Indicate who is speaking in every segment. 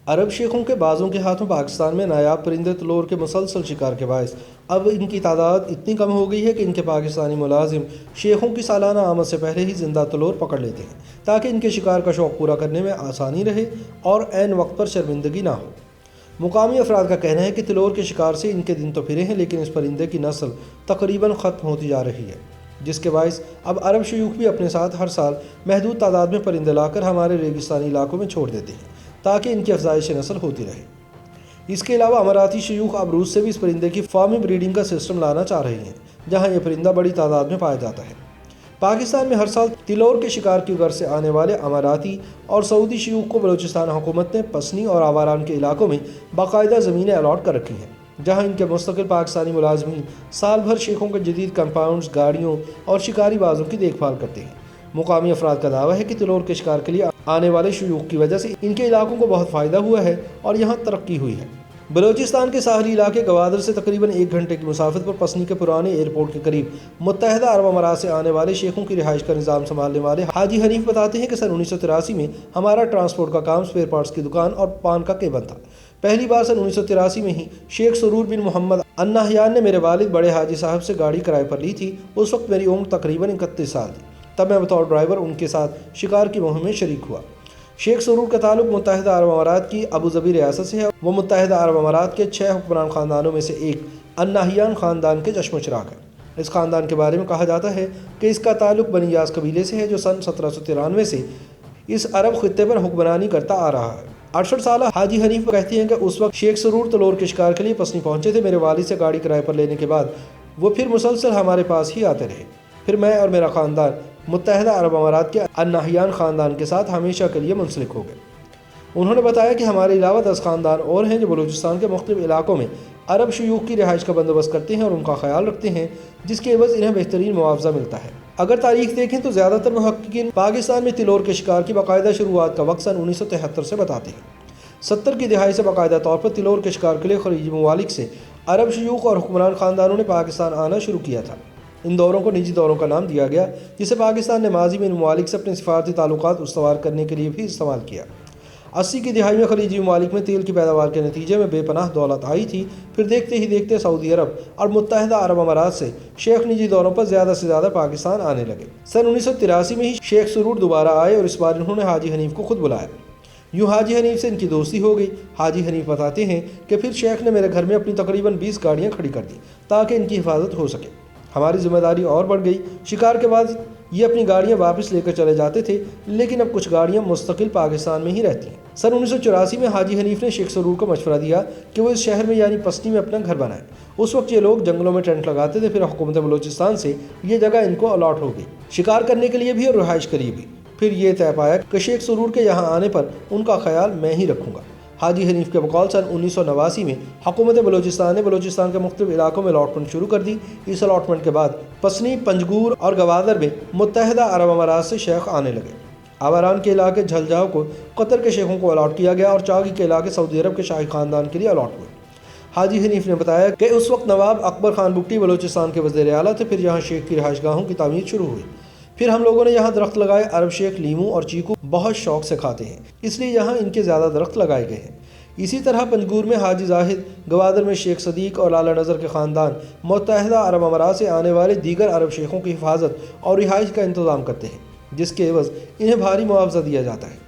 Speaker 1: عرب شیخوں کے بعضوں کے ہاتھوں پاکستان میں نایاب پرندے تلور کے مسلسل شکار کے باعث اب ان کی تعداد اتنی کم ہو گئی ہے کہ ان کے پاکستانی ملازم شیخوں کی سالانہ آمد سے پہلے ہی زندہ تلور پکڑ لیتے ہیں تاکہ ان کے شکار کا شوق پورا کرنے میں آسانی رہے اور عین وقت پر شرمندگی نہ ہو۔ مقامی افراد کا کہنا ہے کہ تلور کے شکار سے ان کے دن تو پھرے ہیں، لیکن اس پرندے کی نسل تقریباً ختم ہوتی جا رہی ہے، جس کے باعث اب عرب شیوخ بھی اپنے ساتھ ہر سال محدود تعداد میں پرندے لا کر ہمارے ریگستانی علاقوں میں چھوڑ دیتے ہیں تاکہ ان کی افزائش نسل ہوتی رہے۔ اس کے علاوہ اماراتی شیوخ اب روس سے بھی اس پرندے کی فارمی بریڈنگ کا سسٹم لانا چاہ رہے ہیں، جہاں یہ پرندہ بڑی تعداد میں پایا جاتا ہے۔ پاکستان میں ہر سال تلور کے شکار کی غرض سے آنے والے اماراتی اور سعودی شیوخ کو بلوچستان حکومت نے پسنی اور آواران کے علاقوں میں باقاعدہ زمینیں الاٹ کر رکھی ہیں، جہاں ان کے مستقل پاکستانی ملازمین سال بھر شیخوں کے جدید کمپاؤنڈز، گاڑیوں اور شکاری بازوں کی دیکھ بھال کرتے ہیں۔ مقامی افراد کا دعویٰ ہے کہ تلور کے شکار کے لیے آنے والے شیوخ کی وجہ سے ان کے علاقوں کو بہت فائدہ ہوا ہے اور یہاں ترقی ہوئی ہے۔ بلوچستان کے ساحلی علاقے گوادر سے تقریباً 1 گھنٹے کی مسافت پر پسنی کے پرانے ایئرپورٹ کے قریب متحدہ عرب امارات سے آنے والے شیخوں کی رہائش کا نظام سنبھالنے والے حاجی حنیف بتاتے ہیں کہ سن 1983 میں ہمارا ٹرانسپورٹ کا کام سپیئر پارٹس کی دکان اور پان کا کیبن تھا۔ پہلی بار سن 1983 میں ہی شیخ سرور بن محمد النہیان نے میرے والد بڑے حاجی صاحب سے گاڑی کرائے پر لی تھی۔ اس وقت میری عمر تقریباً 31 سال تھی۔ تب میں بطور ڈرائیور ان کے ساتھ شکار کی مہم میں شریک ہوا۔ شیخ سرور کا تعلق متحدہ عرب امارات کی ابوظبی ریاست سے ہے۔ وہ متحدہ عرب امارات کے 6 حکمران خاندانوں میں سے ایک النہیان خاندان کے چشم و چراغ ہے۔ اس خاندان کے بارے میں کہا جاتا ہے کہ اس کا تعلق بنی یاس قبیلے سے ہے، جو سن 1793 سے اس عرب خطے پر حکمرانی کرتا آ رہا ہے۔ 68 سالہ حاجی حنیف کہتی ہیں کہ اس وقت شیخ سرور تلور کے شکار کے لیے پسنی پہنچے تھے۔ میرے والد سے گاڑی کرائے پر لینے کے بعد وہ پھر مسلسل ہمارے پاس ہی آتے رہے۔ پھر میں اور میرا خاندان متحدہ عرب امارات کے النہیان خاندان کے ساتھ ہمیشہ کے لیے منسلک ہو گئے۔ انہوں نے بتایا کہ ہمارے علاوہ 10 خاندان اور ہیں جو بلوچستان کے مختلف علاقوں میں عرب شیوخ کی رہائش کا بندوبست کرتے ہیں اور ان کا خیال رکھتے ہیں، جس کے عوض انہیں بہترین معاوضہ ملتا ہے۔ اگر تاریخ دیکھیں تو زیادہ تر محققین پاکستان میں تلور کے شکار کی باقاعدہ شروعات کا وقت سن 1973 سے بتاتے ہیں۔ 70 کی دہائی سے باقاعدہ طور پر تلور کے شکار کے لیے خلیجی ممالک سے عرب شیوخ اور حکمران خاندانوں نے پاکستان آنا شروع کیا تھا۔ ان دوروں کو نجی دوروں کا نام دیا گیا، جسے پاکستان نے ماضی میں ان ممالک سے اپنے سفارتی تعلقات استوار کرنے کے لیے بھی استعمال کیا۔ 80 کی دہائی میں خلیجی ممالک میں تیل کی پیداوار کے نتیجے میں بے پناہ دولت آئی تھی۔ پھر دیکھتے ہی دیکھتے سعودی عرب اور متحدہ عرب امارات سے شیخ نجی دوروں پر زیادہ سے زیادہ پاکستان آنے لگے۔ سن 1983 میں ہی شیخ سرور دوبارہ آئے اور اس بار انہوں نے حاجی حنیف کو خود بلایا۔ یوں حاجی حنیف سے ان کی دوستی ہو گئی۔ حاجی حنیف بتاتے ہیں کہ پھر شیخ نے میرے گھر میں اپنی تقریباً 20 گاڑیاں کھڑی کر دی تاکہ ان کی حفاظت ہو سکے۔ ہماری ذمہ داری اور بڑھ گئی۔ شکار کے بعد یہ اپنی گاڑیاں واپس لے کر چلے جاتے تھے، لیکن اب کچھ گاڑیاں مستقل پاکستان میں ہی رہتی ہیں۔ سن 1984 میں حاجی حنیف نے شیخ سرور کو مشورہ دیا کہ وہ اس شہر میں یعنی پسنی میں اپنا گھر بنائیں۔ اس وقت یہ لوگ جنگلوں میں ٹینٹ لگاتے تھے، پھر حکومت بلوچستان سے یہ جگہ ان کو الاٹ ہو گئی، شکار کرنے کے لیے بھی اور رہائش کے لیے بھی۔ پھر یہ طے پایا کہ شیخ سرور کے یہاں آنے پر ان کا خیال میں ہی رکھوں گا۔ حاجی حنیف کے بقول سن 1989 میں حکومت بلوچستان نے بلوچستان کے مختلف علاقوں میں الاٹمنٹ شروع کر دی۔ اس الاٹمنٹ کے بعد پسنی، پنجگور اور گوادر میں متحدہ عرب امارات سے شیخ آنے لگے۔ آواران کے علاقے جھلجاؤ کو قطر کے شیخوں کو الاٹ کیا گیا اور چاغی کے علاقے سعودی عرب کے شاہی خاندان کے لیے الاٹ ہوئے۔ حاجی حنیف نے بتایا کہ اس وقت نواب اکبر خان بگٹی بلوچستان کے وزیر اعلیٰ تھے۔ پھر یہاں شیخ کی رہائش گاہوں کی تعمیر شروع ہوئی۔ پھر ہم لوگوں نے یہاں درخت لگائے۔ عرب شیخ لیموں اور چیکو بہت شوق سے کھاتے ہیں، اس لیے یہاں ان کے زیادہ درخت لگائے گئے ہیں۔ اسی طرح پنجگور میں حاجی زاہد، گوادر میں شیخ صدیق اور لالا نظر کے خاندان متحدہ عرب امارات سے آنے والے دیگر عرب شیخوں کی حفاظت اور رہائش کا انتظام کرتے ہیں، جس کے عوض انہیں بھاری معاوضہ دیا جاتا ہے۔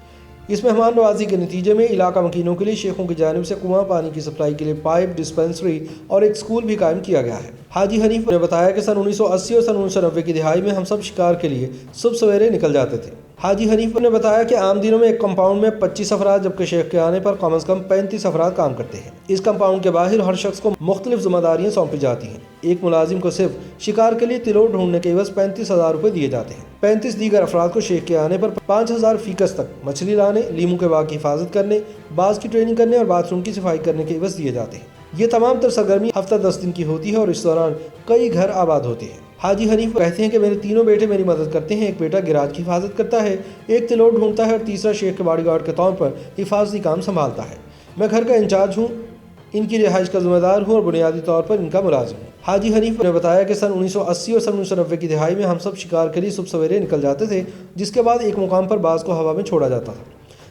Speaker 1: اس مہمان نوازی کے نتیجے میں علاقہ مکینوں کے لیے شیخوں کی جانب سے کنواں، پانی کی سپلائی کے لیے پائپ، ڈسپنسری اور ایک اسکول بھی قائم کیا گیا ہے۔ حاجی حنیف نے بتایا کہ سن 1980 اور سن 1990 کی دہائی میں ہم سب شکار کے لیے صبح سویرے نکل جاتے تھے۔ حاجی حنیف نے بتایا کہ عام دنوں میں ایک کمپاؤنڈ میں 25 افراد، جبکہ شیخ کے آنے پر کم از کم 35 افراد کام کرتے ہیں۔ اس کمپاؤنڈ کے باہر ہر شخص کو مختلف ذمہ داریاں سونپی جاتی ہیں۔ ایک ملازم کو صرف شکار کے لیے تلور ڈھونڈنے کے عوض 35,000 روپے دیے جاتے ہیں۔ 35 دیگر افراد کو شیخ کے آنے پر 5,000 فی کس تک مچھلی لانے، لیموں کے باغ کی حفاظت کرنے، باز کی ٹریننگ کرنے اور باتھ روم کی صفائی کرنے کے عوض دیے جاتے ہیں۔ یہ تمام تر سرگرمی ہفتہ 10 دن کی ہوتی ہے اور اس دوران کئی گھر آباد ہوتے ہیں۔ حاجی حنیف کہتے ہیں کہ میرے تینوں بیٹے میری مدد کرتے ہیں۔ ایک بیٹا گراج کی حفاظت کرتا ہے، ایک تلور ڈھونڈتا ہے اور تیسرا شیخ کے باڈی گارڈ کے طور پر حفاظتی کام سنبھالتا ہے۔ میں گھر کا انچارج ہوں، ان کی رہائش کا ذمہ دار ہوں اور بنیادی طور پر ان کا ملازم ہوں۔ حاجی حنیف نے بتایا کہ سن 1980 اور سن 1990 کی دہائی میں ہم سب شکار کے لیے صبح سویرے نکل جاتے تھے، جس کے بعد ایک مقام پر باز کو ہوا میں چھوڑا جاتا تھا۔